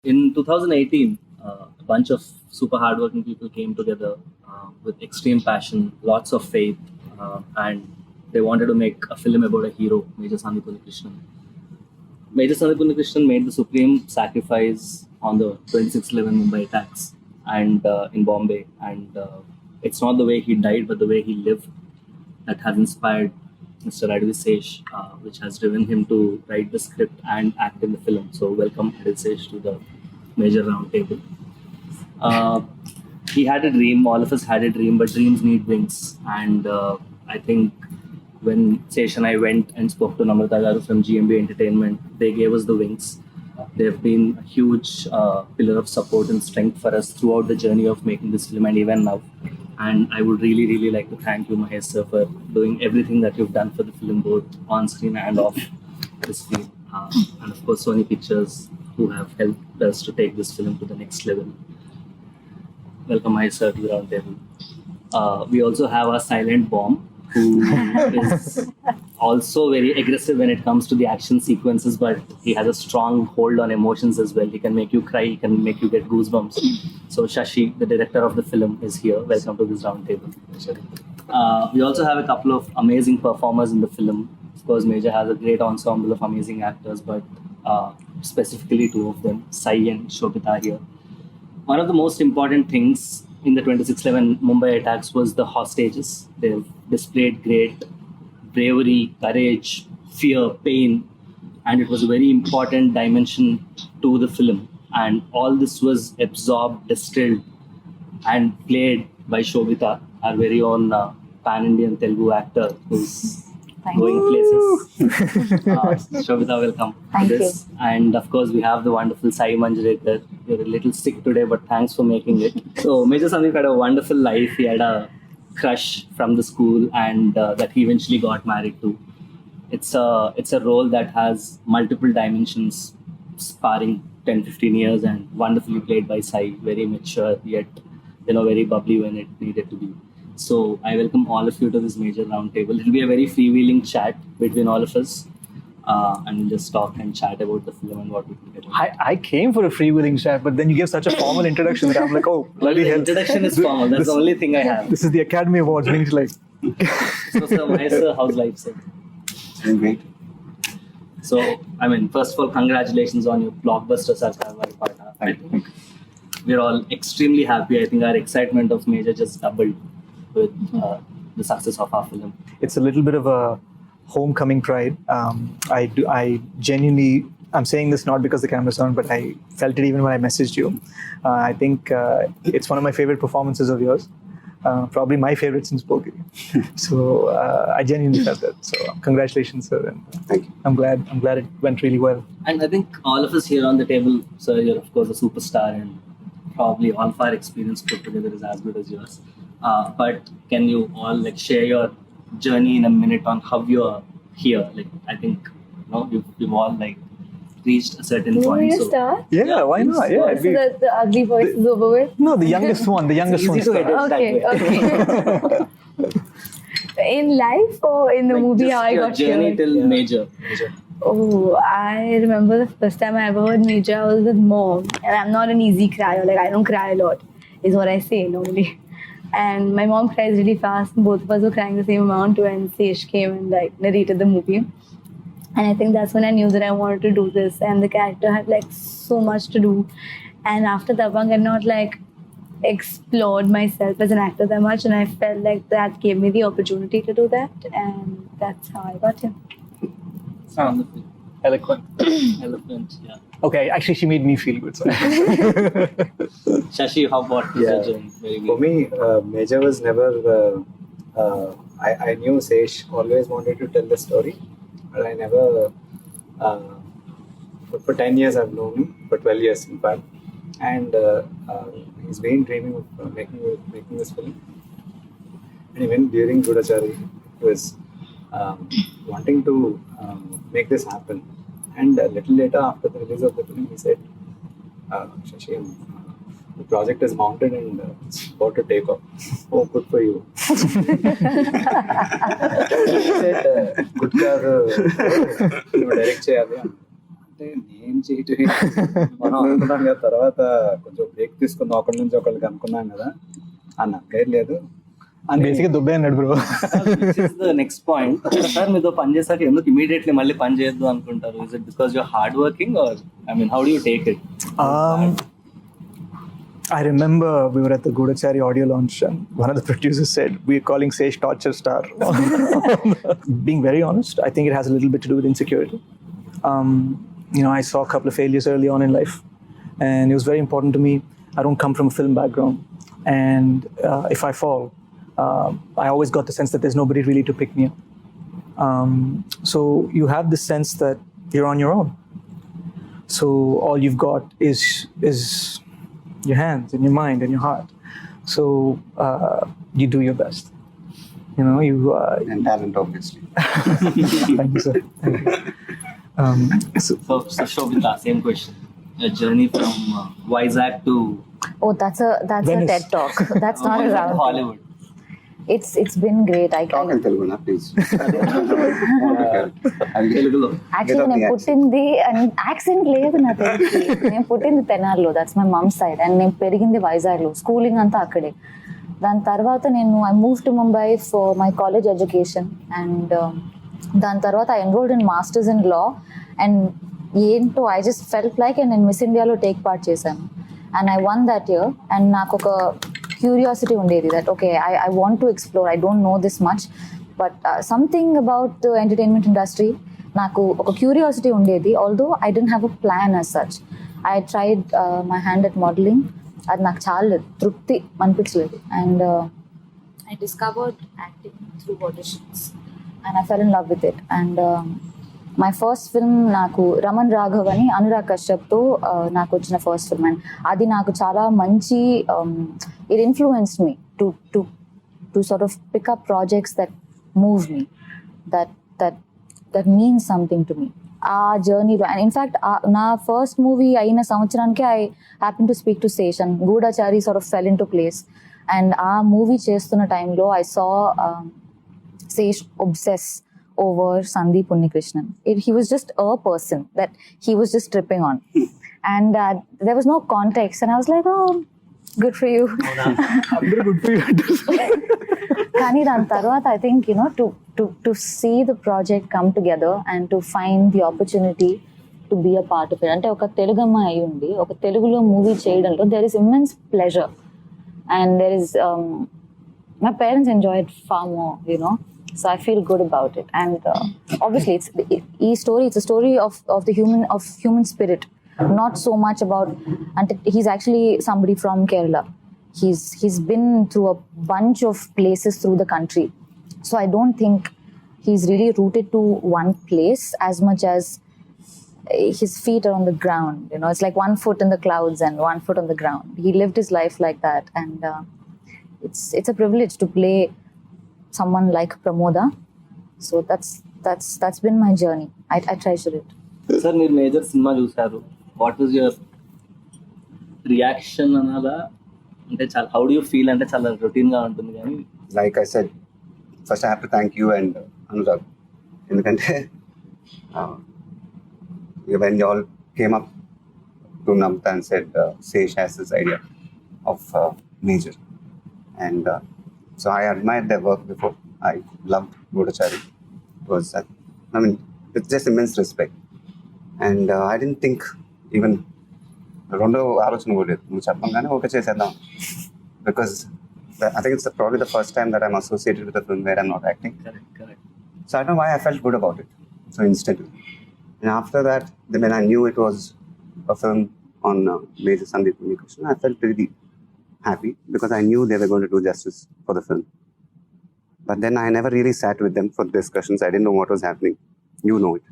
In 2018, a bunch of super hardworking people came together with extreme passion, lots of faith, and they wanted to make a film about a hero, Major Sandipuni Krishnan. Major Sandipuni Krishnan made the supreme sacrifice on the 26/11 Mumbai attacks and in Bombay, and it's not the way he died, but the way he lived that has inspired Mr. Adivi Sesh, which has driven him to write the script and act in the film. So, welcome Adivi Sesh to the major round table. Uh, he had a dream, all of us had a dream, but dreams need wings. And I think when Sesh and I went and spoke to Namrata Garu from GMB Entertainment, they gave us the wings. They've been a huge pillar of support and strength for us throughout the journey of making this film and even now. And I would really, really like to thank you, Mahesh sir, for doing everything that you've done for the film, both on screen and off the screen. And of course, Sony Pictures, who have helped us to take this film to the next level. Welcome, Mahesh sir, to the round table. We also have a silent bomb, who is also very aggressive when it comes to the action sequences, but he has a strong hold on emotions as well. He can make you cry, he can make you get goosebumps. So Shashi, the director of the film, is here. Welcome to this round table. We also have a couple of amazing performers in the film. Of course, Major has a great ensemble of amazing actors, but specifically two of them, Sai and Shobita here. One of the most important things in the 26/11 Mumbai attacks was the hostages. They've displayed great bravery, courage, fear, pain, and it was a very important dimension to the film. And all this was absorbed, distilled, and played by Shobita, our very own pan-Indian Telugu actor who's going places. Shobita, welcome. Thank you. And of course, we have the wonderful Sai Manjrekar. You're a little sick today, but thanks for making it. So, Major Sandeep had a wonderful life. He had a crush from the school, and that he eventually got married to. It's a role that has multiple dimensions, sparring 10-15 years, and wonderfully played by Sai. Very mature, yet very bubbly when it needed to be. So I welcome all of you to this major roundtable. It'll be a very freewheeling chat between all of us, and we'll just talk and chat about the film and what we can get. I came for a freewheeling chat, but then you gave such a formal introduction that I'm like, oh, bloody The hell. introduction is formal. That's the only thing I have. This is the Academy Awards. Means like, So, sir, Mahesh sir, how's life, sir? Doing great. So, first of all, congratulations on your blockbuster Sarkar Pata. I think we're all extremely happy. I think our excitement of Major just doubled with the success of our film. it's a little bit of a homecoming pride. I genuinely, I'm saying this not because the camera's on, but I felt it even when I messaged you. I think it's one of my favorite performances of yours. Probably my favorite since Pogi. So I genuinely felt that. So congratulations, sir. And Thank you. I'm glad it went really well. And I think all of us here on the table, sir, you're of course a superstar, and probably all of our experience put together is as good as yours. But can you all share your journey in a minute on how you're here? I think you've all reached a certain You want me point. to start? Yeah, why not? Yeah, So that the ugly voice is over with? no, the youngest one. The youngest one. Easy to edit that way. Okay. In life or in the movie, just how I your got journey here? till Major. Oh, I remember the first time I ever heard Major, I was with mom. And I'm not an easy crier. I don't cry a lot, is what I say normally. And my mom cries really fast. Both of us were crying the same amount when Sesh came and narrated the movie. And I think that's when I knew that I wanted to do this. And the character had so much to do. And after Dabang, I had not explored myself as an actor that much. And I felt like that gave me the opportunity to do that. And that's how I got here. Wonderful. Eloquent. Eloquent, yeah. Okay, actually, she made me feel good. So. Shashi, how about your journey? Very For good. me, Major was never. I knew Sesh always wanted to tell the story, but I never. For 10 years, I've known him, for 12 years, in fact. And he's been dreaming of making this film. And even during Gudachari, he was wanting to make this happen. And a little later, after the release of the film, he said, Shashi, the project is mounted and it's about to take off. Oh, good for you. He said, good car, direct cheyali. అంటే నేను చేయటం మనం అనుకున్నాం కదా, తర్వాత కొంచెం break తీసుకుందాం ఒకరి నుంచి ఒకరికి అనుకున్నాం కదా అన్న లేదు అని బేసిక్గా దుబ్బే అన్నాడు బ్రో. నెక్స్ట్ పాయింట్, ఒకసారి మీతో పని చేశాక ఎందుకు ఇమీడియట్లీ మళ్ళీ పని చేయొద్దు అనుకుంటారు? Is it because your hard working or I mean how do you take it? I remember we were at the Gudachari audio launch and one of the producers said, "We're calling Sesh torture star." Being very honest, I think it has a little bit to do with insecurity. I saw a couple of failures early on in life, and it was very important to me. I don't come from a film background, and if I fall, I always got the sense that there's nobody really to pick me up. So you have this sense that you're on your own. So all you've got is your hands and your mind and your heart. So you do your best. You and talent obviously. Thank you, sir. Thank you. So Shobita, same question. A journey from Vizag to Oh, that's a Venice. TED talk. That's not a round. Hollywood. It's been great. Talk in Telugu na please. Telugulo. Actually, నేను పుట్టింది accent లేదు నా తెలిసి. నేను పుట్టింది తెనాలిలో, that's my mom side, and నేను పెరిగింది వైజాగ్లో, స్కూలింగ్ అంతా అక్కడే. దాని తర్వాత I move to Mumbai for my college education, and దాని తర్వాత I enrolled in masters in law, and ఏంటో I just felt like and నేను మిస్ ఇండియాలో టేక్ పార్ట్ చేశాను, and I won that year. And నాకు ఒక క్యూరియాసిటీ ఉండేది that okay I want to explore, I don't know this much, but something about entertainment industry నాకు ఒక curiosity ఉండేది. Although I don't have a plan as such. I tried my hand at modelling, అది నాకు చాలా తృప్తి అనిపించలేదు, and I discovered acting through auditions and I fell in love with it. And my first film నాకు రమన్ రాఘవ్ అని అనురాగ్ కశ్యప్తో నాకు వచ్చిన first film, and అది నాకు చాలా మంచి it influenced me to sort of pick up projects that move me, that means something to me. ఆ జర్నీలో, అండ్ ఇన్ఫ్యాక్ట్ నా ఫస్ట్ మూవీ అయిన సంవత్సరానికి I happen to speak to Sesh and Goodachari sort of fell into place. And ఆ movie చేస్తున్న టైంలో I saw Sesh obsess over Sandeep Unnikrishnan. He was just a person that he was just tripping on, and there was no context. And I was like, "Oh, good for you." Good for you. Kani dan tarvata, I think to see the project come together and to find the opportunity to be a part of it. Ante oka Telugama ayundi oka Telugulo movie cheyadamlo there is immense pleasure, and there is my parents enjoy it far more, so I feel good about it. And obviously it's a story of the human spirit, not so much about, and he's actually somebody from Kerala. He's been through a bunch of places through the country, so I don't think he's really rooted to one place as much as his feet are on the ground. It's like one foot in the clouds and one foot on the ground. He lived his life like that, and it's a privilege to play someone like Pramoda. So that's been my journey. I treasure it. Sir, మీరు major cinema చూసారు, what was your reaction అనాలా? అంటే చాలా how do you feel? అంటే చాలా routine గా ఉంటుంది కానీ like I said, first I have to thank you and Anurag. ఎందుకంటే when you all came up to Namta and said Sesh has this idea of major, and so I admired their work before. I loved Gudachari. It was, it's just immense respect. And I didn't think even రెండో ఆలోచన కూడా లేదు, నువ్వు చెప్పంగానే okay చేసేద్దాం, because I think it's probably the first time that I'm associated with a film where I'm not acting. Correct. So I don't know why I felt good about it so instantly. And after that, when I knew it was a film on Major Sandeep Unnikrishnan, I felt really happy because I knew they were going to do justice for the film. But then I never really sat with them for discussions. I didn't know what was happening. You know it.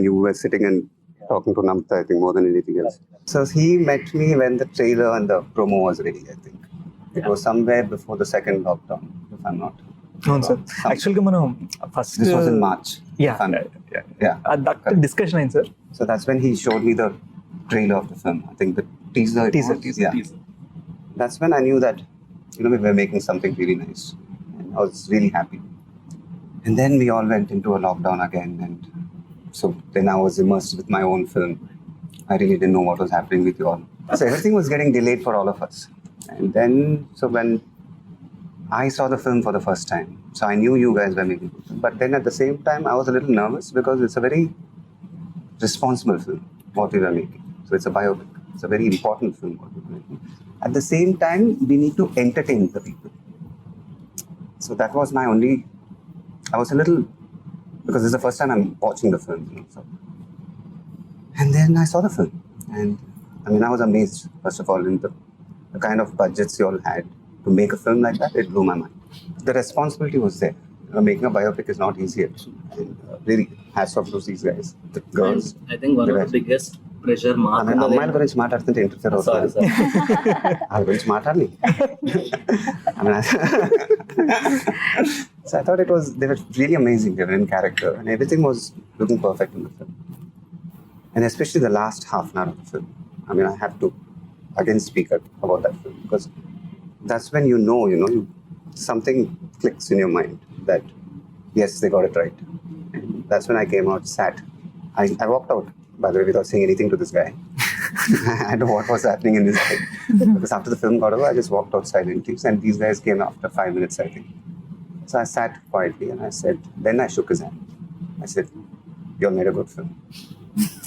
You were sitting and talking to Namta, I think, more than anything else. So he met me when the trailer and the promo was ready, I think. It was somewhere before the second lockdown, if I'm not No, sir. Actually, మనం first This was in March. Yeah. if I'm right. Yeah. That discussion అయింది sir. So that's when he showed me the trailer of the film. I think the teaser. it Teaser. was. Yeah. That's when I knew that we were making something really nice, and I was really happy. And then we all went into a lockdown again, and So then I was immersed with my own film. I really didn't know what was happening with you all. So everything was getting delayed for all of us. And then, so when I saw the film for the first time, so I knew you guys were making it. But then at the same time, I was a little nervous because it's a very responsible film, what we were making. So it's a biopic. It's a very important film, what we were making. At the same time, we need to entertain the people. So that was my only, I was a little, because this is the first time I'm watching the film, so. And then I saw the film, and I mean, I was amazed, first of all, in the kind of budgets you all had to make a film like that. It blew my mind. The responsibility was there. Making a biopic is not easy, and really hats off to these guys, the girls. I think one of the biggest pressure mark. I mean, అమ్మాయిల గురించి మాట్లాడుతుంటే interfere అవుతుంది. వాళ్ళ గురించి మాట్లాడాలి. So I thought they were really amazing. They were in character, and everything was looking perfect in the film. And especially the last half an hour of the film. I mean, I have to again speak about that film, because that's when you know, something clicks in your mind that yes, they got it right. And that's when I came out, sat. I walked out, by the way, without saying anything to this guy. I don't know what was happening in this head. Because after the film got over, I just walked out silently, and these guys came after 5 minutes, I think. So I sat quietly and I said, then I shook his hand. I said, you all made a good film.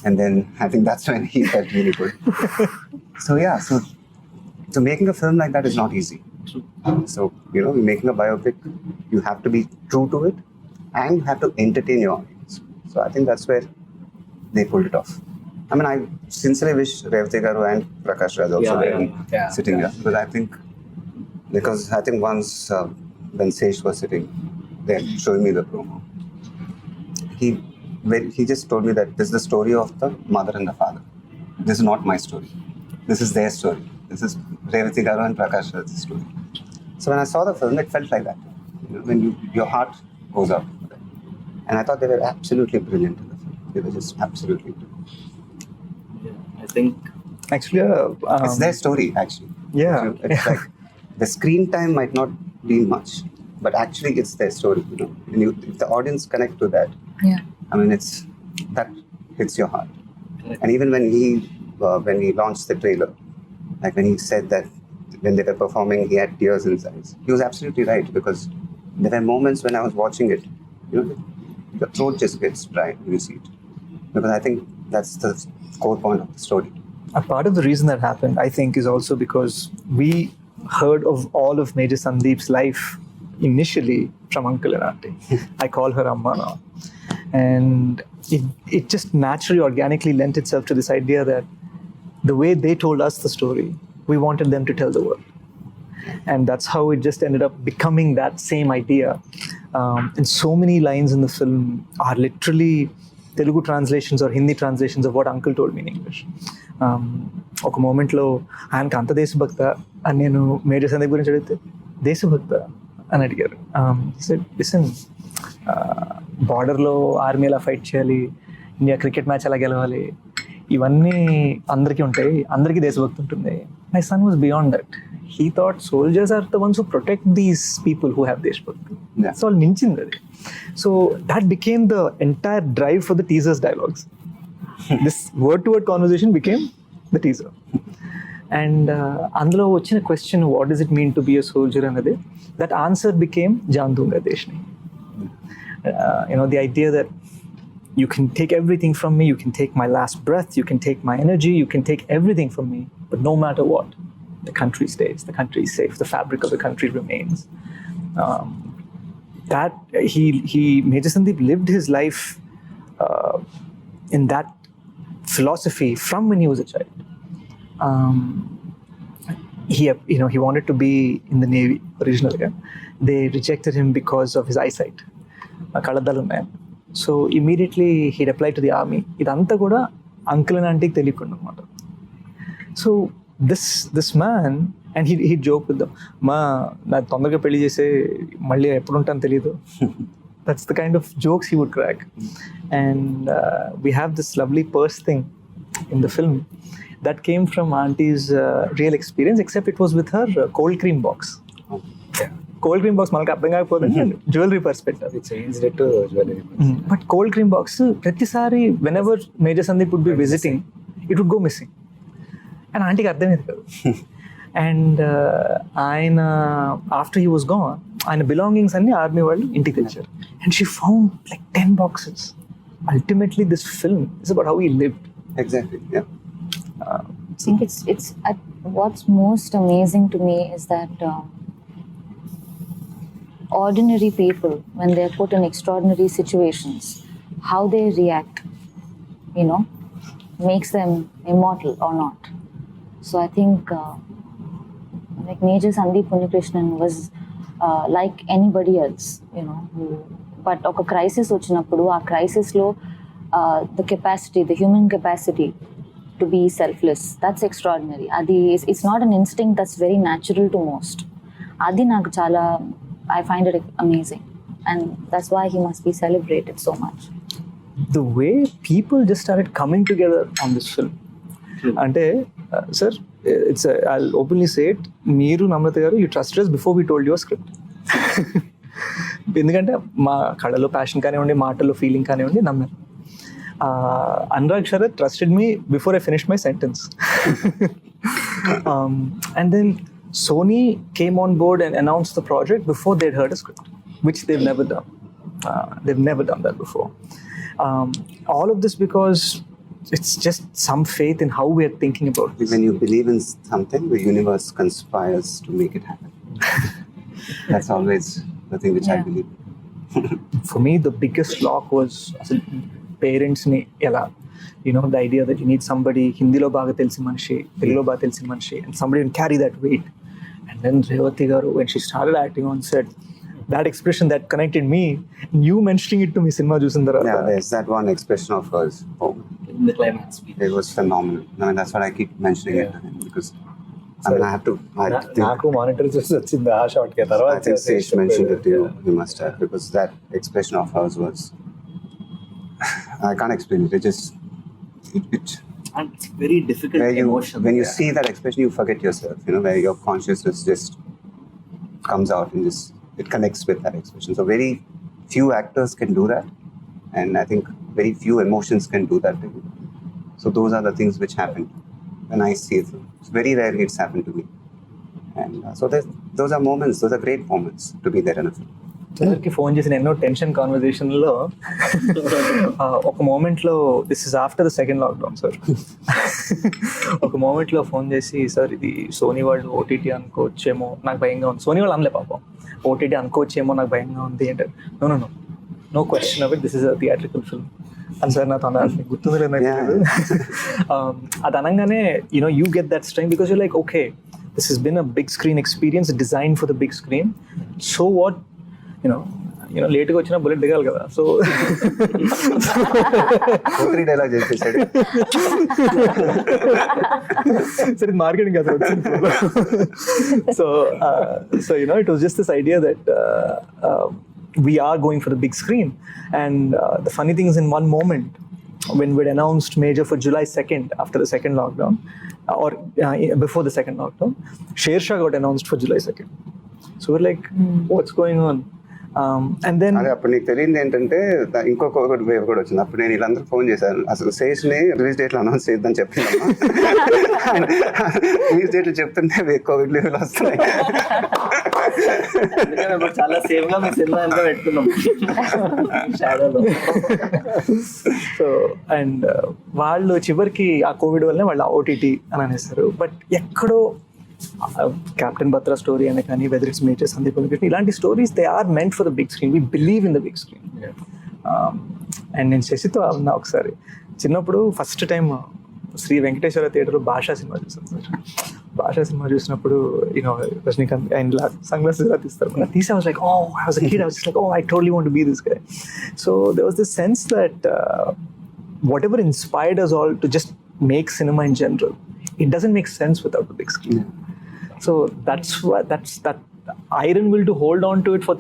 And then I think that's when he felt really good. So yeah, so making a film like that is not easy. So, making a biopic, you have to be true to it and you have to entertain your audience. So I think that's where they pulled it off. I mean, I sincerely wish Revati Garu and Prakash Raj also were sitting here. Because I think once when Sesh was sitting there showing me the promo, he just told me that this is the story of the mother and the father. This is not my story. This is their story. This is Revati Garu and Prakash Raj's story. So when I saw the film, it felt like that. When your heart goes out for them. And I thought they were absolutely brilliant in the film. They were just absolutely brilliant. Yeah, I think Actually, it's their story, actually. Yeah. It's like the screen time might not be much, but actually it's their story. And if the audience connect to that, Yeah. I mean, that hits your heart. And even when he launched the trailer, like when he said that when they were performing, he had tears in his eyes. He was absolutely right, because there were moments when I was watching it, the throat just gets dry when you see it. Because I think that's the core point of the story. A part of the reason that happened, I think, is also because we heard of all of Major Sandeep's life initially from Uncle and Auntie. I call her Amma now. And it just naturally, organically lent itself to this idea that the way they told us the story, we wanted them to tell the world. And that's how it just ended up becoming that same idea. And so many lines in the film are literally Telugu translations or Hindi translations of what Uncle told me in English. ఒక మూమెంట్లో ఆయనకు అంత దేశభక్త అని నేను major Sandeep గురించి అడిగితే దేశభక్త అని అడిగారు. లిసన్, బార్డర్లో ఆర్మీ ఎలా ఫైట్ చేయాలి, ఇండియా క్రికెట్ మ్యాచ్ ఎలా గెలవాలి, ఇవన్నీ అందరికీ ఉంటాయి, అందరికీ దేశభక్తి ఉంటుంది. My son was beyond that. He thought soldiers are the ones who protect these people who have Deshbhakti. That's all నించింది అది. So that became the entire drive for the teaser's dialogues. This word-to-word conversation became the teaser. And అందులో వచ్చిన question, what does it mean to be a soldier అన్నది, that answer became Jaan Dunga Deshni. The idea that you can take everything from me, you can take my last breath, you can take my energy, you can take everything from me, but no matter what, the country stays, the country is safe, the fabric of the country remains. That Major Sandeep lived his life in that philosophy from when he was a child. He wanted to be in the Navy originally. They rejected him because of his eyesight. Kaladdalu man. So immediately he'd applied to the army. Idantha kuda uncle and auntie teliyakunda annamata. So this man, and he'd joke with them, ma na tondaraga pelli chese malli eppudu untanu teliyadu. That's the kind of jokes he would crack. And we have this lovely purse thing in the film that came from auntie's real experience, except it was with her cold cream box. Yeah. Cold cream box మనకు అర్థం కాకపోతే jewellery perspective. We changed it to jewelry. But cold cream box ప్రతిసారి whenever major Sandeep would be visiting it would go missing and ఆంటీకి అర్థమేది కాదు. And ఆయన after he was gone ఆయన belongings అన్ని ఆర్మీ వాళ్ళు ఇంటికి తెచ్చారు. And she found like 10 boxes. Ultimately this film is about how he lived. Exactly, yeah. I think it's what's most amazing to me is that ordinary people, when they're put in extraordinary situations, how they react, makes them immortal or not. So I think like Major Sandeep Unnikrishnan was like anybody else, but ఒక crisis వచ్చినప్పుడు ఆ క్రైసిస్లో the capacity, the human capacity to be selfless, that's extraordinary. అది it's not an instinct, that's very natural to most. అది నాకు చాలా, I find it amazing and that's why he must be celebrated so much. The way people just started coming together on this film. అంటే sir, I'll openly say it, మీరు నమ్రత గారు, you trusted us before we told you a script. ఎందుకంటే మా కళలో passion కానివ్వండి, మాటల్లో feeling కానివ్వండి, నమ్మారు. Anurag Sharath trusted me before I finish my sentence. And then Sony came on board and announced the project before they'd heard a script, which they've never done. They've never done that before. All of this because it's just some faith in how we are thinking about this. When you believe in something, the universe conspires to make it happen. That's always the thing which I believe. For me, the biggest lock was parents ni ela, the idea that you need somebody Hindi-lo baga telsi manishi, Telugu-lo baga telsi manishi, and somebody can carry that weight. And then Revati garu, when she started acting on set, that expression that connected me, you mentioning it to me cinema chusin tarvata. Yeah, there's that one expression of hers. Oh, In the climax speech. it was phenomenal. I mean, that's what I keep mentioning it to him because I have to. I think, నాకు monitor చూసి వచ్చింది ఆ shot కి. తర్వాత I think Sesh mentioned it to you. You must have, because that expression of hers was. I can't explain it. It just. It And it's very difficult emotion. when you see that expression, you forget yourself. Where your consciousness just comes out and just it connects with that expression. So very few actors can do that, and I think very few emotions can do that to you. So those are the things which happen when I see it. It's very rarely it's happened to me, and so those are moments. Those are great moments to be there in a film. సార్కి phone చేసిన ఎన్నో tension కాన్వర్జేషన్లో ఒక మూమెంట్లో, this is after the second lockdown sir, ఒక మూమెంట్లో phone చేసి, sir ఇది Sony వాళ్ళు ఓటీటీ అనుకోవచ్చేమో నాకు భయంగా ఉంది. సోనీ వాళ్ళు అనలే పాపం, ఓటీటీ అనుకోవచ్చేమో నాకు భయంగా ఉంది అంటే, no question of it, this is a theatrical film అని సార్ నాతో అన్నారు. గుర్తుంది లేదు. అది అనగానే you get that strength because you like, okay, this he's been a big screen experience design for the big screen. So what, లేట్గా వచ్చినా bullet దిగాలి కదా. సో డైలాగ్ చేసేసాడు. సరే, మార్కెటింగ్ కదా వచ్చింది. So it was just this idea that we are going for the big screen, and the funny thing is, in one moment when we'd announced Major for July 2nd after the second lockdown, or before the second lockdown, Sher Shah got announced for July 2nd. So we're like, what's going on? And then అదే అప్పుడు నీకు తెలియదు ఏంటంటే ఇంకొక wave కూడా వచ్చింది. అప్పుడు నేను వీళ్ళందరూ ఫోన్ చేశాను, అసలు శేష్ని రిలీజ్ డేట్లో అనౌన్స్ చేద్దామని చెప్పిందమ్మా. రిలీజ్ డేట్లు చెప్తుంటే కోవిడ్ లీవ్లు వస్తున్నాయి. చాలా సేఫ్ గా మీ సినిమా ఎంత పెట్టుకున్నాం షాడోలో. సో అండ్ వాళ్ళు చివరికి ఆ కోవిడ్ వల్లనే వాళ్ళు ఓటీటీ అని అనేస్తారు. బట్ ఎక్కడో క్యాప్టెన్ బత్రా స్టోరీ అనే కానీ, whether it's major Sandeep Unnikrishna, ఇలాంటి stories they are meant for the big screen. We believe in the big screen. And నేను శశితో ఉన్నా ఒకసారి, చిన్నప్పుడు ఫస్ట్ టైం శ్రీ వెంకటేశ్వర థియేటర్లో భాషా సినిమా చూసాను సార్. భాషా సినిమా చూసినప్పుడు రజనీకాంత్ ఆయన సన్ గ్లాసెస్ ఇలా తీస్తారు, తీసి I was like, oh, I was a kid, I was just like, oh, I totally want to be this guy. So there was this sense that whatever inspired us all to just make cinema in general, it doesn't make sense without the big screen. So that's that iron will to hold on to it for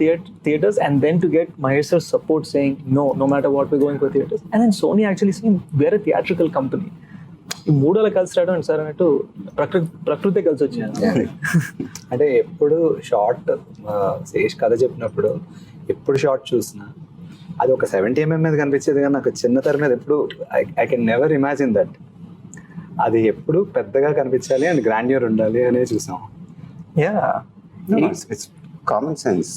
theaters, and then to get Mahesh sir's support saying no matter what, we're going for theaters. And then Sony actually saying, we're a theatrical company, ఈ మూడోలా కలిసి రావడం sir అన్నట్టు ప్రకృతి కలిసి వచ్చింది. అంటే ఎప్పుడు short Sesh కథ చెప్పినప్పుడు ఎప్పుడు షార్ట్ చూసినా అది ఒక 70 mm మీద కనిపించేది, కానీ నాకు చిన్న తెర మీద ఎప్పుడు I can never imagine that అది ఎప్పుడు పెద్దగా కనిపించాలి అండ్ గ్రాండ్యూర్ ఉండాలి అనేది చూసాం. It's common sense.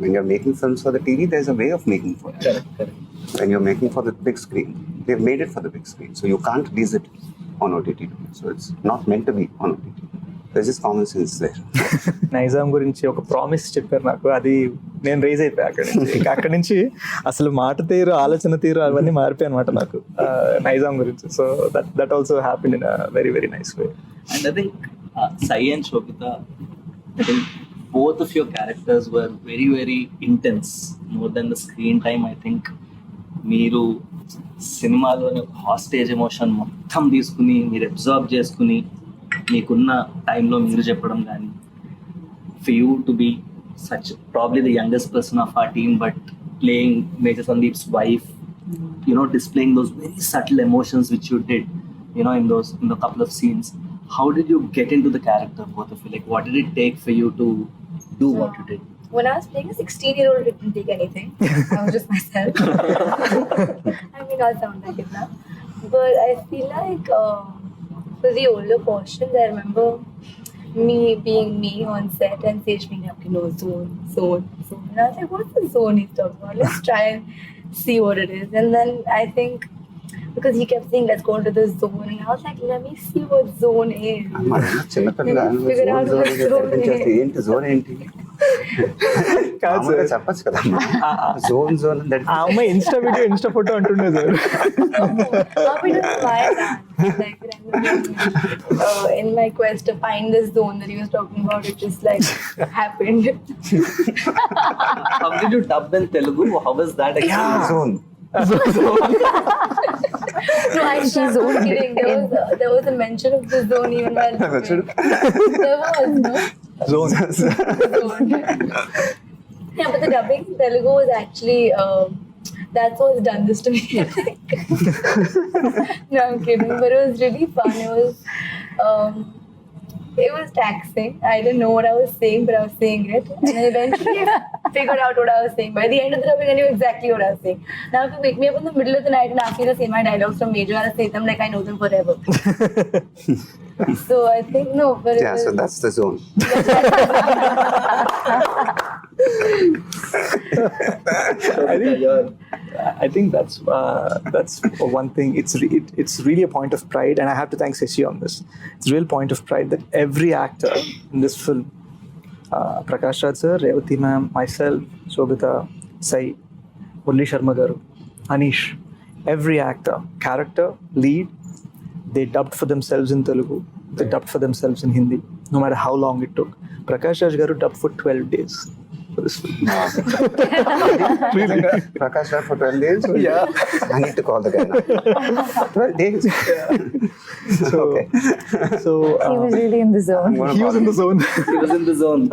When you're making films for the TV, there's a way of making for it. Correct. When you're making for the big screen, they've made it for the big screen, so you can't release it on OTT. So it's not meant to be on OTT. There's just common sense there. Nizam గురించి ఒక promise చెప్పారు నాకు, అది నేను raise అయిపోయా అక్కడి నుంచి. ఇంకా అక్కడి నుంచి అసలు మాట తీరు, ఆలోచన తీరు అవన్నీ మారిపోయాయి అనమాట నాకు నైజాం గురించి. So that also happened in a very very nice way. And I think Sai and Shobita, I think both of your characters were very, very intense. More than the screen time, I think మీరు సినిమాలోని hostage emotion మొత్తం తీసుకుని మీరు observe చేసుకుని మీకున్న టైంలో మీరు చెప్పడం కానీ, for you to be such probably the youngest person of our team, but playing Major Sandeep's wife, displaying those very subtle emotions which you did, in the couple of scenes. How did you get into the character, both of you? Like, what did it take for you to do what you did? When I was playing a 16-year-old, it didn't take anything. I was just myself. I mean, I'll sound like it now. But I feel like for the older portions, I remember me being me on set and Sage being like, zone. And I was like, what's the zone he's talking about? Let's try and see what it is. And then I think, because he kept saying, let's go into the zone. And I was like, let me see what zone is. Figure out what zone is. ఏంటి zone ఏంటి చెప్పచ్చు కదా zone ఆ అమ్మాయి Insta photo అంటుండే sir. In my quest to find this zone that he was talking about, it just like happened. How did you dub in Telugu? How was that? Zone No, actually, kidding. There was a mention of the zone even while there was, no? Zone. Yeah, but the dubbing in Telugu was actually that's what's done this to me. No, I'm kidding. But it was really fun. It was taxing. I didn't know what I was saying, but I was saying it. And then eventually I figured out what I was saying. By the end of the dubbing, I knew exactly what I was saying. Now if you wake me up in the middle of the night and ask me to say my dialogues from Major, I'll say them like I know them forever. So I think, no. But yeah, so that's the zone. I think that's one thing. It's really a point of pride, and I have to thank Seshi on this. It's a real point of pride that every actor in this film, Prakash Raj sir, Revati ma'am, myself, Shobita, Sai, Murli Sharma garu, Anish, every actor, character, lead, they dubbed for themselves in Telugu. They dubbed for themselves in Hindi, no matter how long it took. Prakash Raj garu dubbed for 12 days. For this film. Really? Prakash Raj for 12 days? Yeah. I need to call the guy now. 12 days? So, okay. So He was really in the zone. he was in the zone. He was in the zone.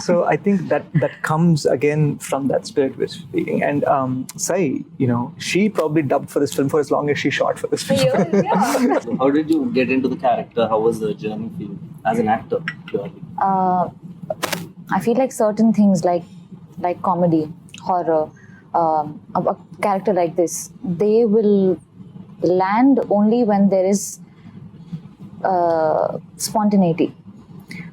So I think that comes again from that spirit we're speaking. And Sai, she probably dubbed for this film for as long as she shot for this film. yeah. So how did you get into the character? How was the journey for you as an actor, purely? I feel like certain things like comedy, horror, a character like this, they will land only when there is spontaneity.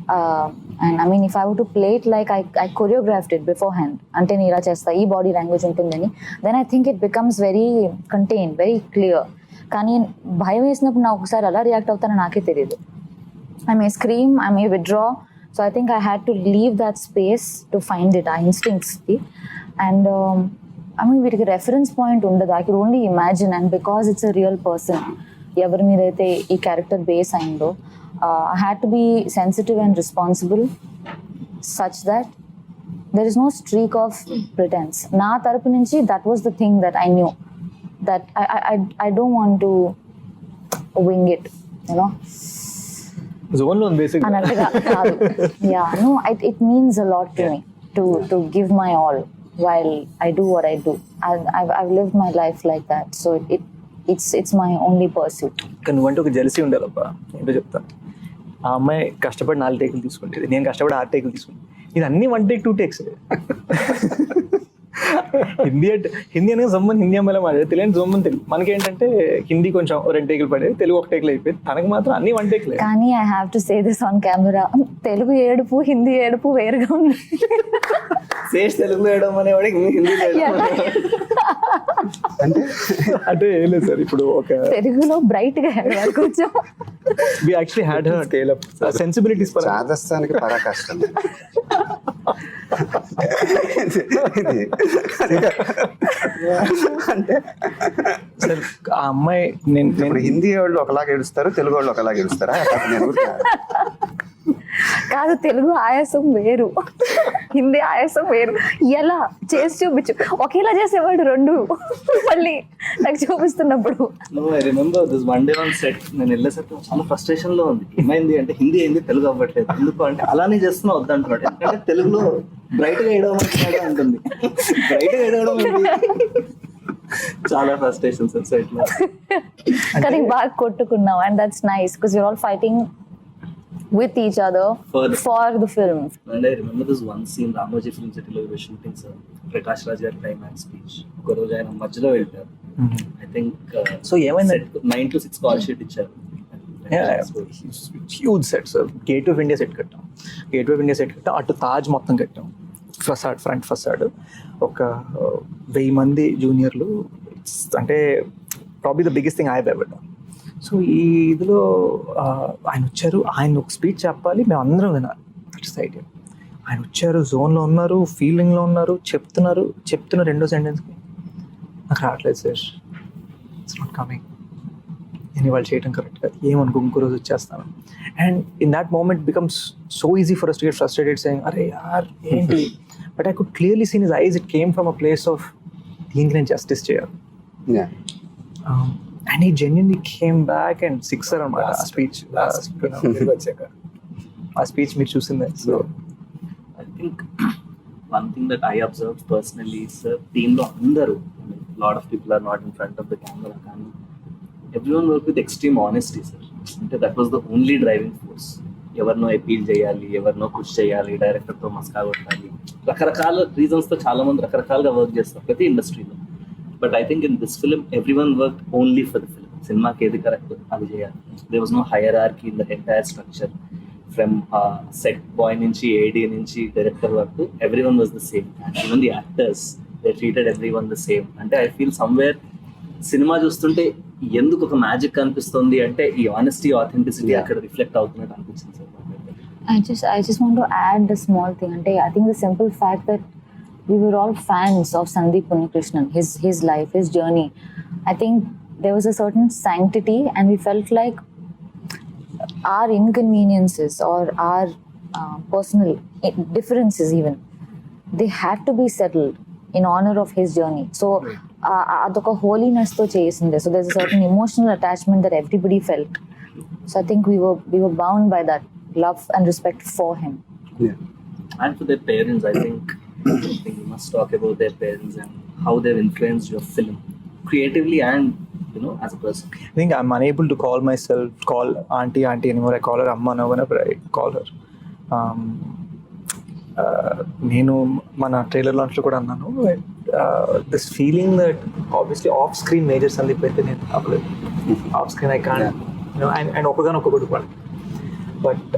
And I mean, if I were to play it like I choreographed it beforehand, ante నేను ఇలా చేస్తా, ఈ body language ఉంటుందని, then I think it becomes very contained, very clear. కానీ భయం వేసినప్పుడు నాకు ఒకసారి అలా రియాక్ట్ అవుతానో నాకే తెలియదు. I may scream, I may withdraw. So I think I had to leave that space to find it, our instincts. And I mean, వీటికి reference point ఉండదు. I could only imagine, and because it's a real person, ఎవరి మీద అయితే ఈ character base అయిందో, I had to be sensitive and responsible such that there is no streak of pretense. నా తరపు నుంచి that was the thing that I knew, that I don't want to wing it, Zone lo basically. అన్నట్టుగా కాదు. Yeah, no, it means a lot to me to give my all while I do what I do. I've lived my life like that, so it's my only pursuit. కానీ నువ్వంటే ఒక jealousy ఉండాలబ్బా, ఏంటో చెప్తాను. ఆ అమ్మాయి కష్టపడి 4 టేకులు తీసుకుంటుంది, నేను కష్టపడి 6 టేకులు తీసుకుంటాను. ఇది అన్ని 1 టేక్ 2 టేక్స్. హిందీ అనేది జమ్మని హిందీ అమ్మాయిలో మాట్లాడే, తెలియని జమ్మని తెలుగు. మనకేంటంటే హిందీ కొంచెం 2 టేకులు పడే, తెలుగు 1 టేకులు అయిపోయింది. తనకు మాత్రం అన్ని 1 టేక్లే. కానీ I have to say this on camera, Telugu ఏడుపు హిందీ ఏడుపు వేరుగా ఉంది. శేష్ తెలుగులో వేయడం అనేవాడికి హిందీలో అంటే ఏం లేదు సార్, ఇప్పుడు ఒక తెలుగులో బ్రైట్ గా ఏడవాలి కొంచెం. we actually had her scale up sensibilities for రాజస్థాన్కి పరాకాష్టం. అంటే సార్ ఆ అమ్మాయి ఇప్పుడు హిందీ వాళ్ళు ఒకలాగా ఏడుస్తారు, తెలుగు వాళ్ళు ఒకలాగా ఏడుస్తారా? నేను కాదు, తెలుగు ఆయాసం వేరు, హిందీ ఆయాసం వేరు. ఎలా చేసి చూపించు, ఒకేలా చేసేవాడు రెండు మళ్ళీ నాకు చూపిస్తున్నప్పుడు. I remember this one day on set, నేను వెళ్ళేసరికి చాలా ఫ్రస్ట్రేషన్ లో ఉంది. ఏమైంది అంటే హిందీ అయింది, తెలుగు అవ్వట్లేదు. ఎందుకు అంటే అలానే చేస్తున్నా వద్దంటున్నాడు. ఎందుకంటే తెలుగులో బ్రైట్ గా వేయడం అంటుంది, బ్రైట్ గా వేయడం చాలా ఫ్రస్ట్రేషన్ సార్ సెట్ లో. కానీ బాగా కొట్టుకున్నాం, and that's nice because you're all fighting with each other for the film. And I remember this one scene, Ramoji Film City lo we were shooting, sir. Prakash Raj gaరి climax speech. ఒక రోజు ఆయన మధ్యలో వెళ్ళారు. I think so ఏమైంది, 9 to 6 call sheet ఇచ్చారు. Huge set sir. Gate of India set కట్టాం, అటు తాజ్ మొత్తం కట్టాం, ఫసాడ్, ఫ్రంట్ ఫసాడ్. ఒక 1000 మంది జూనియర్లు, అంటే probably the biggest thing I have ever done. So ఈ ఇదిలో ఆయన వచ్చారు, ఆయన ఒక స్పీచ్ చెప్పాలి, మేము అందరం వినాలి. That's idea. ఆయన వచ్చారు, జోన్లో ఉన్నారు, ఫీలింగ్లో ఉన్నారు, చెప్తున్న రెండో సెంటెన్స్కి నాకు రావట్లేదు సార్, ఇట్స్ నాట్ కమింగ్, నేను ఇవాళ చేయడం కరెక్ట్ కాదు, ఏమనుకో ఇంకో రోజు వచ్చేస్తాను. And in that moment becomes so easy for us to get frustrated saying అరే యార్ ఏంటి. But I could clearly seen his eyes, it came from a place of దీనికి నేను జస్టిస్ చేయాలి. And he genuinely came back and sixer on my speech. A speech me choosing that. So I think one thing that I observed personally is team lo andaru, lot of people are not in front of the camera, and everyone worked with extreme honesty, sir. Ante that was the only driving force. ఎవర్నో appeal చేయాలి, ఎవర్నో push చేయాలి, డైరెక్టర్తో మస్కా కొట్టాలి, రకరకాల రీజన్స్తో చాలా మంది రకరకాలుగా work చేస్తారు ప్రతి ఇండస్ట్రీలో. But I think in this film, everyone worked only for the film. Cinema ke edi correct adi cheyali. There was no hierarchy in the entire structure. From set boy nunchi, AD nunchi, director work, everyone was the same. And even the actors, they treated everyone the same. Ante I feel somewhere cinema చూస్తుంటే ఎందుకు ఒక magic కనిపిస్తుంది అంటే ఈ honesty, authenticity అక్కడ reflect అవుతున్నట్టు అనిపించింది sir. I just want to add a small thing. Ante I think the simple fact that we were all fans of Sandeep Unnikrishnan, his life, his journey. I think there was a certain sanctity, and we felt like our inconveniences or our personal differences even, they had to be settled in honor of his journey. So adoka holiness to chesinde. So there's a certain emotional attachment that everybody felt. So I think we were bound by that love and respect for him. Yeah. And for their parents, I think you must talk about their parents and how they've influenced your film creatively and as a person. I think I'm unable to call auntie anymore. I call her amma now whenever I call her. నేను మన trailer లాంచ్లో కూడా అన్నాను, this feeling that obviously off screen major Sandeep అయితే నేను అవ్వలేదు. Off screen I can't and ఒక్కగానొక్క కొడుకు, but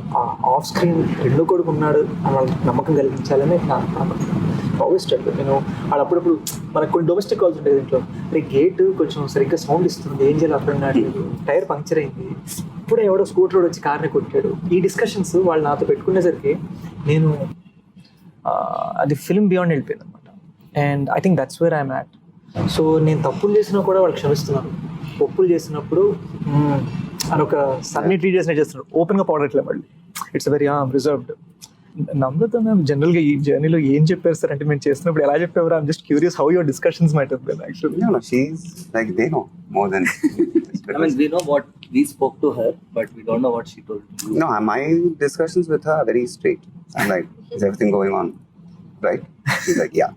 off screen రెండో కొడుకు ఉన్నాడు అని వాళ్ళకి నమ్మకం కలిగించాలని నాకు ఆల్వేస్ చెప్పాను. నేను వాళ్ళు అప్పుడప్పుడు మనకు కొన్ని డొమెస్టిక్ కాల్స్ ఉంటాయి దీంట్లో, అంటే గేట్ కొంచెం సరిగ్గా సౌండ్ ఇస్తుంది, ఏం చేయాలి అర్థం కావట్లేదు, టైర్ పంక్చర్ అయింది, ఇప్పుడే ఎవడో స్కూటర్ వచ్చి కార్ని కొట్టాడు. ఈ డిస్కషన్స్ వాళ్ళు నాతో పెట్టుకునేసరికి నేను అది ఫిల్మ్ బియాండ్ వెళ్ళిపోయింది అనమాట. And I think that's where I'm at. So నేను తప్పులు చేసినా కూడా వాళ్ళు క్షమిస్తున్నాను, ఒప్పులు చేసినప్పుడు అని ఒక సన్ని ట్రీట్ చేసినట్టు చేస్తున్నాడు, ఓపెన్గా పౌడట్లే మళ్ళీ. It's very reserved. Namrata ma'am జనరల్గా ఈ జర్నీలో ఏం చెప్పారు సార్ అంటే మేము చేస్తున్నప్పుడు ఎలా చెప్పేవారు? I'm just curious how your discussions might have been actually. No, she's like they know more than I mean, we know what we spoke to her, but we don't know what she told you. No, my discussions with her are very straight. I'm like, is everything going on right? She's like, yeah.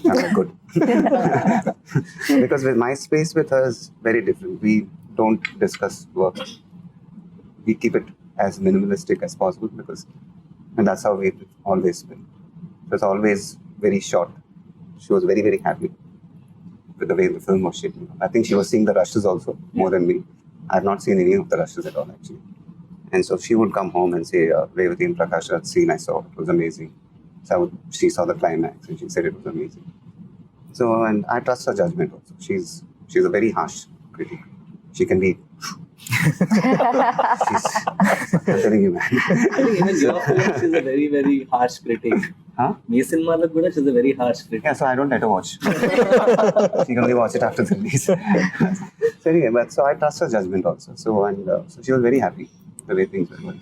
I'm like, good. Because with my space with her is very different. We don't discuss work. We keep it as minimalistic as possible and that's how we've always been. So it's always very short. She was very, very happy with the way the film was shaping up. I think she was seeing the rushes also more than me. I have not seen any of the rushes at all actually. And so she would come home and say, Revati and Prakash, that scene I saw, it was amazing. So she saw the climax and she said it was amazing. So, and I trust her judgment also. She's a very harsh critic. She can be. I'm telling you, man. I think even your film, she's a very, very harsh critic. Huh? Me cinema kuda she's a very harsh critic. Yeah, so I don't let her watch. She can only watch it after the release. So anyway, so I trust her judgment also. So so she was very happy the way things were going.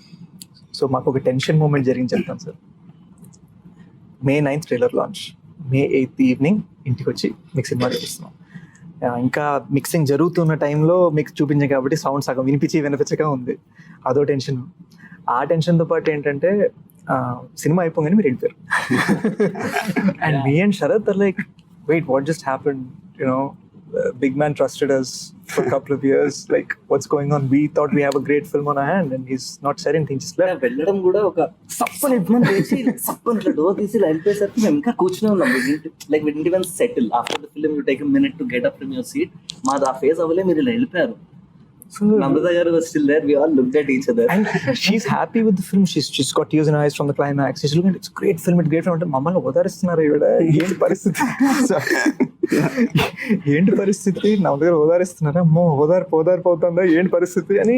So మాకు ఒక tension moment జరిగింది చెప్తాను sir. May 9th trailer launch, May 8th evening ఇంటికి వచ్చి మీకు cinema చూపిస్తున్నాం. ఇంకా mixing జరుగుతున్న టైంలో మీకు చూపించాం కాబట్టి సౌండ్ సగం వినిపించగా ఉంది. అదో టెన్షన్. ఆ టెన్షన్తో పాటు ఏంటంటే సినిమా అయిపోగానే మీరు వెళ్ళిపోయారు. And me and Sharat are like, wait, what just happened, big man trusted us for a couple of years. Like, what's going on? We thought we have a great film on our hand, and he's not said anything. Just left. వెళ్ళడం కూడా ఒక సప్పని మనం వేసి సప్పని ఇట్లా door తీసి వెళ్ళిపోయేసరికి మేము ఇంకా కూర్చునే ఉన్నాం. Like we didn't even settle after the film. You take a minute to get up from your seat. మాది ఆ ఫేజ్ అవ్వలే, మీరు ఇలా వెళ్ళిపోయారు. Namrata garu was still there. We all looked at each other. And she's happy with the film. She's got tears in her eyes from the climax. She's looking at, it's a great film. It's a great film. మమ్మల్ని ఓదారిస్తున్నారు ఈవిడ. ఏంటి పరిస్థితి? ఏంటి పరిస్థితి? నా దగ్గర ఓదారిస్తున్నారా? అమ్మో ఓదారిపోతుందా? ఏంటి పరిస్థితి అని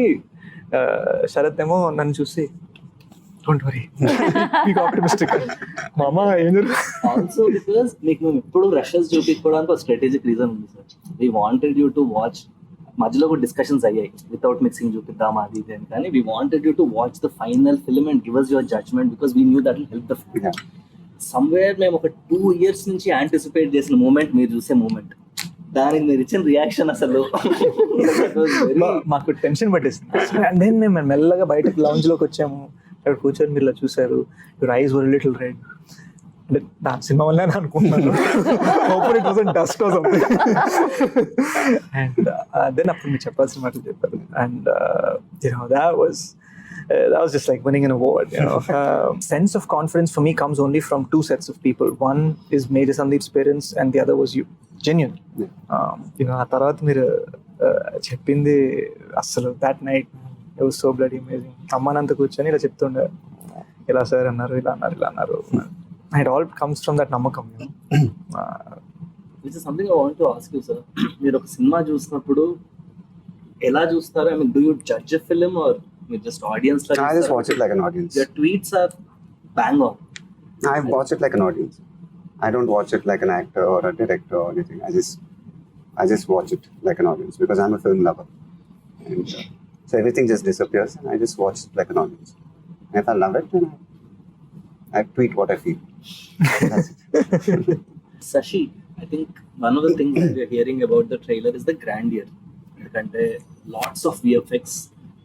శరత్ ఏమో నన్ను చూసి, డోంట్ వరీ, మీకు ఆప్టిమిస్టిక్. మామ ఏం జరుగుతుంది? ఆల్సో బికాస్ మీకు మేము ఎప్పుడు రషెస్ చూపించుకోవడానికి ఒక స్ట్రాటజిక్ రీజన్ ఉంది sir. We wanted you to watch. మధ్యలో కూడా డిస్కషన్స్ అయ్యాయి, వితౌట్ మిక్సింగ్ చూపిద్దాం అది ఇది అని. కానీ we wanted you to watch the final film and give us your judgement because we knew that will help the film. Somewhere మేము ఒక 2 years నుంచి యాంటిసిపేట్ చేసిన మూమెంట్ మీరు చూసే మూమెంట్. దానికి మీరు ఇచ్చిన రియాక్షన్ అసలు మాకు టెన్షన్ పట్టేసింది. అండ్ దెన్ మేము మెల్లగా బయటకు లాంజ్ లోకి వచ్చాము. అక్కడ కూర్చొని మీరు ఇలా చూసారు. Your eyes were little red. అంటే నా సినిమా వల్లే అనుకుంటున్నాను. Hopefully it wasn't dust or something. And then అప్పుడు మీరు చెప్పాల్సిన మాటలు చెప్పారు. And that was just like winning an award. Sense of confidence for me comes only from 2 sets of people. One is Major Sandeep's parents and the other was you. Genuine. ఆ తర్వాత మీరు చెప్పింది అసలు that night it was so bloody amazing. అమ్మానంత కూర్చొని ఇలా చెప్తుండే, ఇలా sir అన్నారు, ఇలా అన్నారు. It all comes from that namakam. Which is something I want to ask you, sir. మీరు ఒక సినిమా చూసినప్పుడు ఎలా చూస్తారు? I mean, do you judge a film or you just audience like? I just watch it like an audience. Your tweets are bang on. I watch it like an audience. I don't watch it like an actor or a director or anything. I just watch it like an audience because I'm a film lover. And so everything just disappears and I just watch it like an audience. And if I love it, then I tweet what I feel. That's it. Sashi, I think one of the things that we are hearing about the trailer is the grandeur. ఎందుకంటే lots of VFX.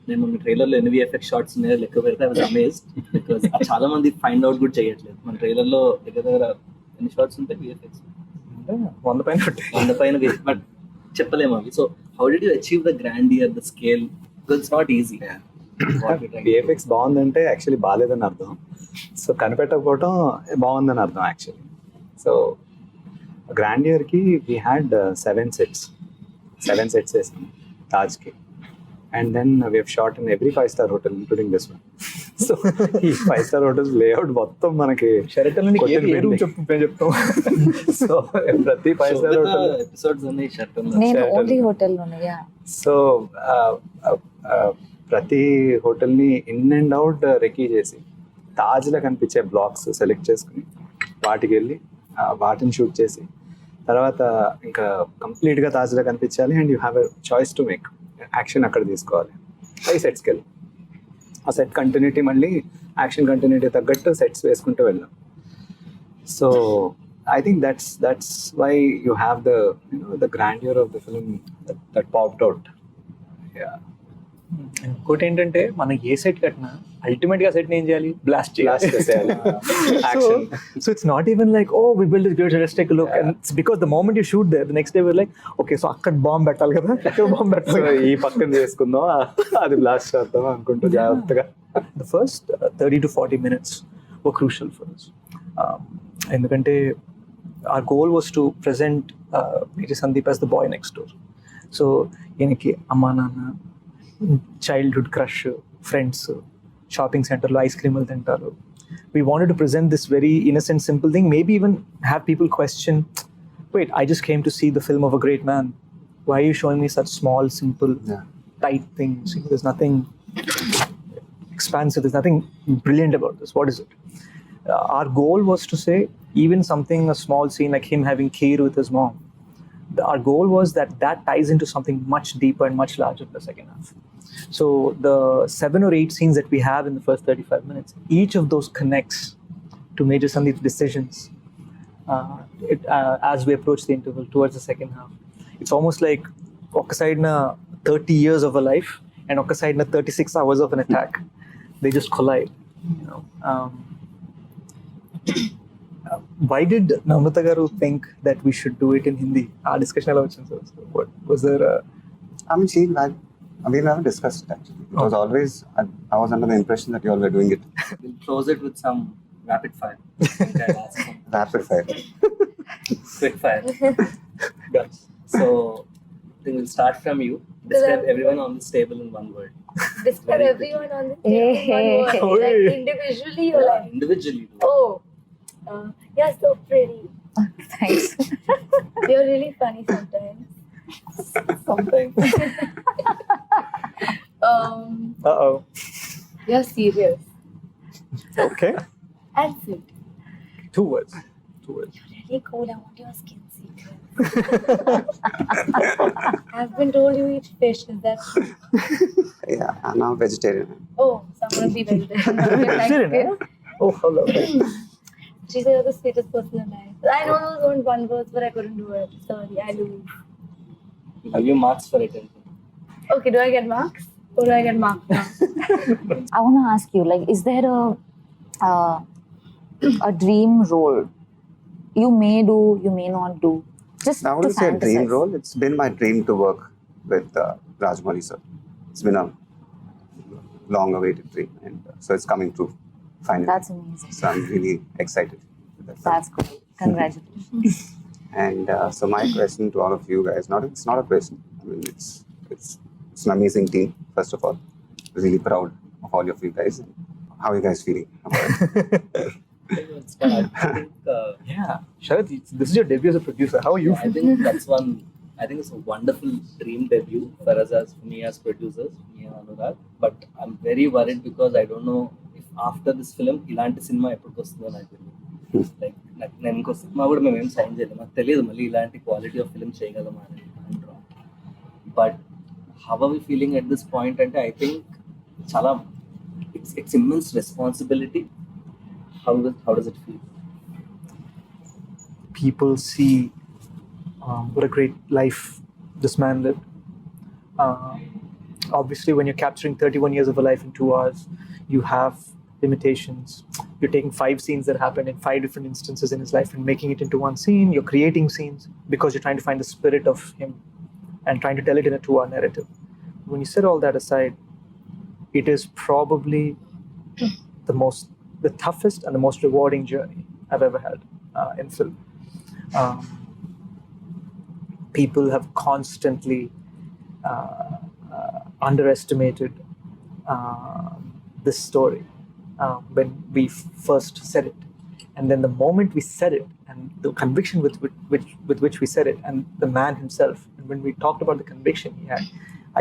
నేను మన ట్రైలర్లో ఎన్ని VFX shorts ఉన్నాయో లెక్క పెడితే I was amazed because చాలా మంది ఫైండ్ అవుట్ కూడా చేయట్లేదు. మన ట్రైలర్లో దగ్గర ఎన్ని షార్ట్స్ ఉంటాయి VFX? 100 పైన. బట్ చెప్పలేము అవి. So how did you achieve the grandeur, the scale? Because it's not easy. VFX బాగుందంటే యాక్చువల్లీ బాగాలేదని అర్థం. సో కనిపెట్టకపోవటం బాగుందని అర్థం యాక్చువల్లీ. సో గ్రాండియర్కి వీ హ్యాడ్ 7 sets వేసాం తాజ్కి. And then we have shot in every 5-star hotel including this one. So ఈ 5-star hotels లేఅవుట్ మొత్తం మనకి చెప్తాం. సో ప్రతి 5-star hotel ఎపిసోడ్స్ ఉన్నాయి షర్ట్. నేను ఓన్లీ హోటల్లోనే. సో ప్రతి హోటల్ని ఇన్ అండ్ అవుట్ రెకీ చేసి తాజ్లో కనిపించే బ్లాక్స్ సెలెక్ట్ చేసుకుని వాటికి వెళ్ళి వాటిని షూట్ చేసి తర్వాత ఇంకా కంప్లీట్గా తాజ్లో కనిపించాలి. And you have a choice to make. Action అక్కడ తీసుకోవాలి. 5 sets వెళ్ళి ఆ సెట్ కంటిన్యూటీ మళ్ళీ యాక్షన్ కంటిన్యూటీ తగ్గట్టు సెట్స్ వేసుకుంటూ వెళ్ళాం. So I think that's why you have the grandeur of the film that popped out. Yeah. ఇంకోటి ఏంటంటే మనం ఏ సెట్ కట్టినా అల్టిమేట్ గా సెట్ ఏం చేయాలి, బ్లాస్ట్ Blast చేసేయాలి. Action. So it's not even like, oh, we built this great, let's take a look. And it's because the moment you shoot there, the next day we're like, okay, so అక్కడ bomb పెట్టాలి కదా, ఇక్కడ bomb so పెట్టాలి. ఈ పక్కన చేసుకుందాం, అది blast చేద్దాం అనుకుంటూ జాగ్రత్తగా. The first 30 to 40 minutes were crucial for us. ఎందుకంటే our goal was to present Major Sandeep as the boy next door. So ఈయనకి అమ్మా నాన్న, చైల్డ్హుడ్ క్రష్, ఫ్రెండ్స్, షాపింగ్ సెంటర్లో ఐస్ క్రీములు తింటారు. We wanted to present this very innocent, simple thing, maybe even have people question, wait, I just came to see the film of a great man. Why are you showing me such small, simple, tight things? There's nothing expansive, there's nothing brilliant about this. What is it? Our goal was to say, even something, a small scene like him having kheer with his mom, our goal was that ties into something much deeper and much larger in the second half. So the 7 or 8 scenes that we have in the first 35 minutes, each of those connects to Major Sandeep's decisions as we approach the interval towards the second half. It's almost like oka side na 30 years of a life and oka side na 36 hours of an attack. They just collide, you know. Why did Namrata garu think that we should do it in Hindi? Our discussion about it. What was there? I mean, we never discussed it actually. It was always, I was under the impression that you all were doing it We'll close it with some rapid fire. Okay, I'll ask some rapid fire. quick fire. Done. So I think we'll start from you. Describe everyone on this table in one word. Describe Very everyone on the table in one word. Like individually or like, Individually. oh, you're so pretty. Thanks. You're really funny sometimes. Sometimes. Uh-oh. You're serious Okay. and sweet. 2 words. You're really cool. I want your skin secret. I've been told you eat fish. Is that true? Yeah, I'm now vegetarian. Oh, so I'm gonna be vegetarian. Okay, Vegetarian, thank you. Oh, hello. She said you're the sweetest person in life. I know those weren't one words, but I couldn't do it. Sorry, I lose. We'll give you marks for it. Okay, do I get marks? Or do I get marks now? I want to ask you, like, is there a dream role you may do, you may not do? Just I to wouldn't say a dream fantasize. role. It's been my dream to work with Rajmouli sir. It's been a long-awaited dream, and so it's coming true finally. That's amazing. So I'm really excited with that. That's cool. Congratulations. And so my question to all of you guys, it's not a question. I mean, it's an amazing team. First of all, really proud of all of you guys. How are you guys feeling about it? It's fun. I think, Yeah. Sharat, this is your debut as a producer. How are you I feeling? think that's one. I think it's a wonderful dream debut for us as me as producers, me and Anurag. But I'm very worried because I don't know if after this film, ఇలాంటి cinema ఎప్పుడు వస్తుందో నాకు తెలియదు. Like నేను ఇంకో cinema కూడా మేము ఏం సైన్ చేయలేదు, నాకు తెలియదు మళ్ళీ ఇలాంటి క్వాలిటీ ఆఫ్ ఫిల్మ్ చేయగలమా అని అంటాం. But how are we feeling at this point అంటే ఐ థింక్ చాలా it's immense responsibility. How does it feel? People see what a great life this man lived. Obviously, when you're capturing 31 years of a life in 2 hours, you have limitations. You're taking 5 scenes that happened in 5 different instances in his life and making it into one scene. You're creating scenes because you're trying to find the spirit of him and trying to tell it in a 2-hour narrative. When you set all that aside, it is probably the toughest and the most rewarding journey I've ever had in film. People have constantly underestimated this story when we first said it, and then the moment we said it, and the conviction with which we said it, and the man himself, and when we talked about the conviction he had,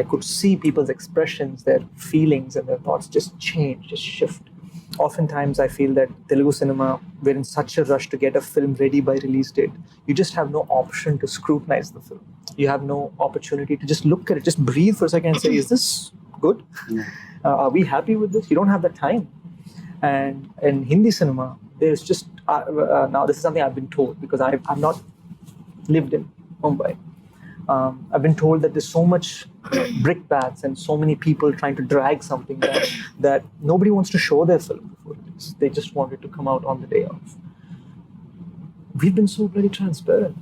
I could see people's expressions, their feelings, and their thoughts just change, just shift. Oftentimes, I feel that Telugu cinema, we're in such a rush to get a film ready by release date. You just have no option to scrutinize the film. You have no opportunity to just look at it, just breathe for a second and say, is this good? Are we happy with this? You don't have that time. And in Hindi cinema, there's just, now this is something I've been told because I've not lived in Mumbai. I've been told that there's so much brickbats and so many people trying to drag something that nobody wants to show their film before it is. They just want it to come out on the day of. We've been so very transparent.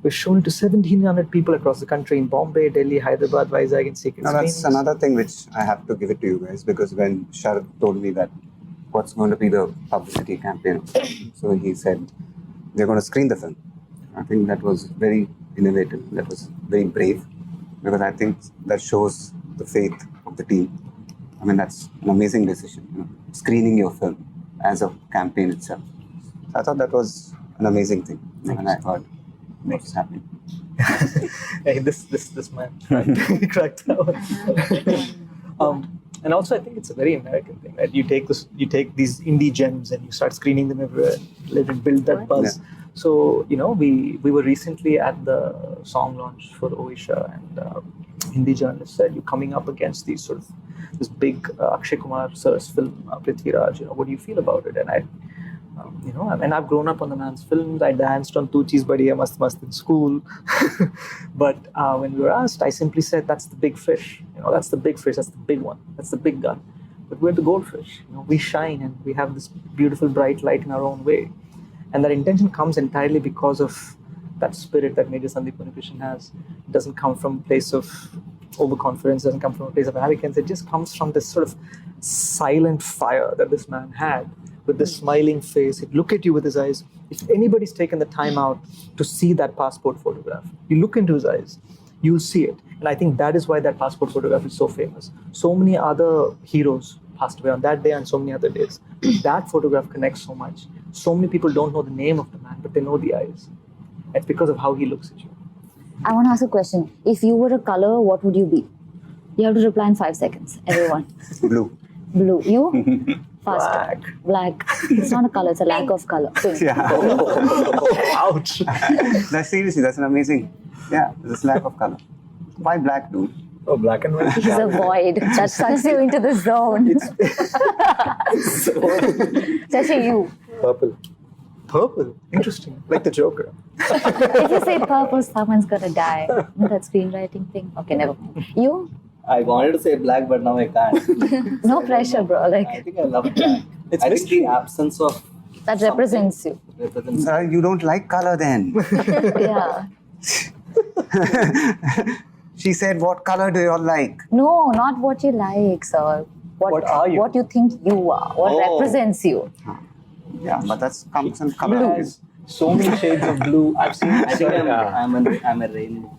We've shown it to 1,700 people across the country in Bombay, Delhi, Hyderabad, Vizag, and secret Now that's screenings. another thing which I have to give it to you guys, because when Sharad told me that what's going to be the publicity campaign, so he said they're going to screen the film. I think that was very innovative. That was very brave, because I think that shows the faith of the team. I mean, that's an amazing decision, screening your film as a campaign itself. So I thought that was an amazing thing when I heard what's happening. Hey, this man cracked out. And also, I think it's a very American thing, right? You take these indie gems and you start screening them everywhere, let it build that buzz. Yeah. So we were recently at the song launch for Oisha, and Hindi journalist said, "You're coming up against these sort of this big Akshay Kumar sir's film, Prithviraj. What do you feel about it?" And I've grown up on the man's films. I danced on Tu Cheez Badiya Mast Mast in school. But when we were asked, I simply said, that's the big fish. That's the big fish. That's the big one. That's the big gun. But we're the goldfish. We shine and we have this beautiful bright light in our own way. And that intention comes entirely because of that spirit that Major Sandeep Unnikrishnan has. It doesn't come from a place of overconfidence. It doesn't come from a place of arrogance. It just comes from this sort of silent fire that this man had, with this smiling face. He'd look at you with his eyes. If anybody's taken the time out to see that passport photograph, you look into his eyes, you'll see it. And I think that is why that passport photograph is so famous. So many other heroes passed away on that day and so many other days. That photograph connects so much. So many people don't know the name of the man, but they know the eyes. It's because of how he looks at you. I want to ask a question. If you were a color, what would you be? You have to reply in 5 seconds, everyone. Blue. Blue. You? Faster. Black. It's not a color, it's a lack of color. Pink. Yeah. Ouch. Seriously, that's an amazing. Yeah, there's lack of color. Why black, dude? Oh, black and white. He's a void. That sucks you into the zone. Shashi, you. Purple. Purple. Interesting. Like the Joker. If you say purple, someone's gonna die. That screenwriting thing. Okay, never mind. You? I wanted to say black, but now I can't. No pressure, bro. I think I love black. It's I think mystery. the absence of That represents you. represents. You don't like color then? Yeah. She said, what color do you all like? No, not what you like, sir. What are you? What you think you are. What Oh. represents you. Yeah, but that's comes in color. Has so many shades of blue. I've seen. I think I'm a rainbow.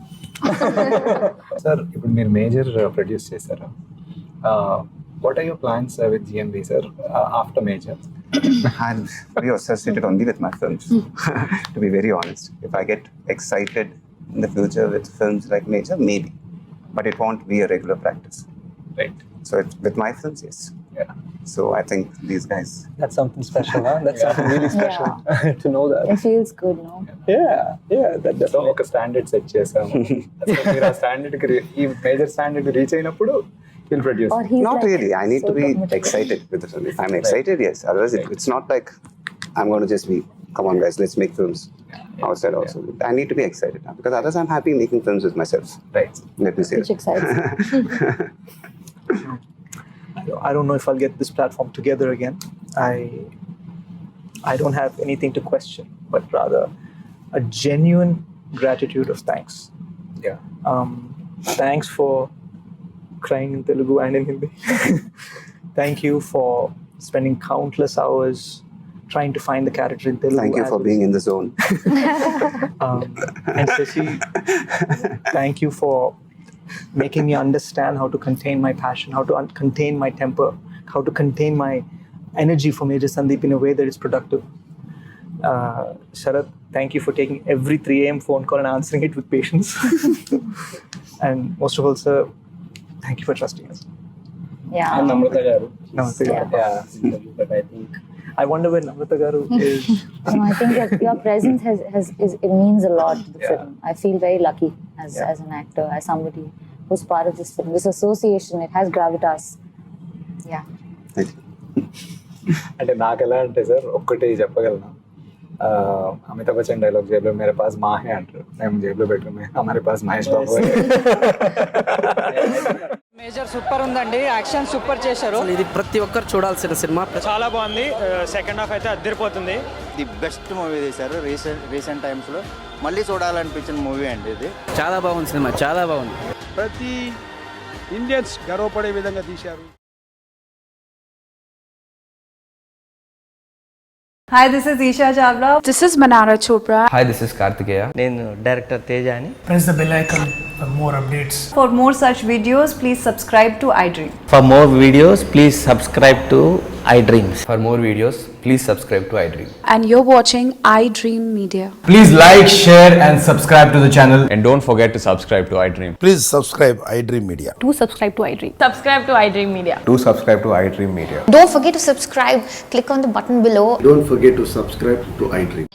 Sir ఇప్పుడు మీరు Major produce చేశారు. What are your plans with GMB sir after Major? I'm very associated only with my films, to be very honest. If I get excited in the future with films like Major, maybe. But it won't be a regular practice. Right. So with my films, yes. Yeah. So I think these guys, That's something special, huh? That's something really special to know that. It feels good, no? Yeah, that so definitely. ఒక standard set చేసాము. అసలు మీరు ఆ స్టాండర్డ్కి ఈ major standard reach అయినప్పుడు will produce. Or he's not like really. I need so to be committed. excited with the film. If I'm excited, yes. Otherwise, it's not like I'm going to just be, come on guys, let's make films outside also. I need to be excited now, because otherwise I'm happy making films with myself. Right. Let me say Which that. excites you. I don't know if I'll get this platform together again. I don't have anything to question, but rather a genuine gratitude of thanks. Yeah. Thanks for crying in Telugu and in Hindi. Thank you for spending countless hours trying to find the character in Telugu. Thank you for as being in the zone. And Shashi, thank you for making me understand how to contain my passion, how to contain my temper, how to contain my energy for Major Sandeep in a way that is productive. Sharad, thank you for taking every 3 a.m. phone call and answering it with patience. And most of all, sir, thank you for trusting us. Yeah. And Namrata garu. Namaste. Yeah, but I think I wonder where Namrata Garu is. No, I think that your presence it means a lot to the Yeah. film. I feel very lucky as an actor, as somebody who's part of this film. This association, it has gravitas. Yeah. Thank you. అంటే నాకు ఎలా అంటే sir ఒక్కటే చెప్పగలను. Amitabh Bachchan dialogue जेब में मेरे पास माँ है अंటారు మేము జేబులో పెట్టుకున్నాం हमारे पास महेश बाबू है మేజర్ సూపర్ ఉందండి, యాక్షన్ సూపర్ చేశారు. ఇది ప్రతి ఒక్కరు చూడాల్సిన సినిమా. చాలా బాగుంది. సెకండ్ హాఫ్ అయితే అదిరిపోతుంది. ది బెస్ట్ మూవీ తీశారు రీసెంట్ టైమ్స్లో. మళ్ళీ చూడాలనిపించిన మూవీ అండి ఇది. చాలా బాగుంది సినిమా, చాలా బాగుంది. ప్రతి ఇండియన్స్ గర్వపడే విధంగా తీశారు. Hi, this is Isha Chavla. This is Manara Chopra. Hi, this is Kartikeya. నేను డైరెక్టర్ తేజ అని. Press the bell icon for more updates. For more such videos, please subscribe to iDream. For more videos, please subscribe to iDreams. For more videos, please subscribe to iDream. And you're watching iDream Media. Please like, share and subscribe to the channel. And don't forget to subscribe to iDream. Please subscribe iDream Media. Do subscribe to iDream. Subscribe to iDream Media. Do subscribe to iDream Media. Don't forget to subscribe. Click on the button below. Don't forget to subscribe to iDream.